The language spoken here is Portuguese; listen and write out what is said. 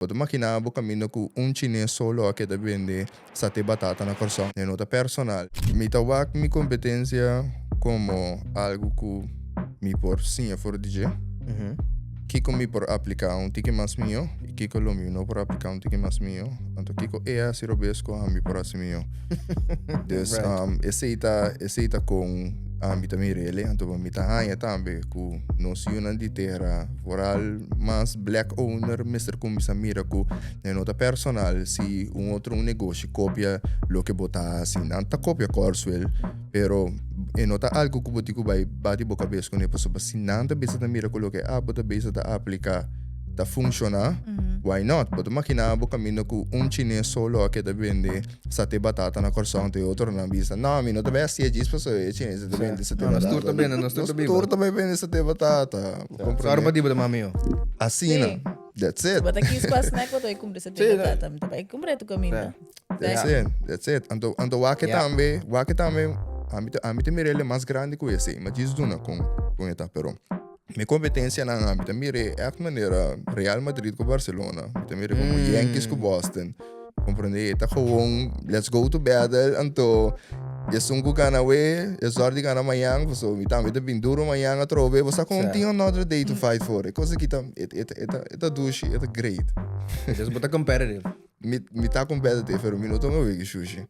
Pode imaginar o caminho com chinês solo que vende sate batata na coração. É nota personal. Me tawak mi competência como algo que me por sim for DJ. Kiko me por aplicar tique mais mio, e Kiko lo mio no por aplicar tique mais mio. Então Kiko si robesco a mi por assim mio. Dus esse com a mi também rele, então mi tá hanha também com noção de terra, foral mais black owner, Mr. Kumisa Mira com nota personal, se outro negócio copia lo que botar assim, não tá copia corsuel, pero nota algo que botico vai bate boca vez com ele, pessoa se não tá bisa da Mira com lo que bota bisa da aplicar tá funcionar. Why not? Pode imaginar o caminho com chinês solo que vende sate batata na coração e outro na vista. Não, não te vai assim, diz pessoa chinês te vende sate batata. Nos turta bem, nos turta também vende sate batata. Só para diba da mamio. Assim, não. That's it. Bata aqui espaço na quando eu cumpre sate batata, me vai cumprir tu caminho. That's it. Ando wake também, a mim tem mirele mais grande que esse, mas diz duna com eta pero. Minha competência na âmbito mire é a maneira Real Madrid com Barcelona, mire como Yankees com Boston, compreende? Tá gewoon let's go to battle, então sungu gana we, sorte gana amanhã, você me tá duro amanhã a trove, você continue another day to fight for. É coisa que tá douche, é great. Just but competitive. Me tá competitive, pero minuto não vejo sushi.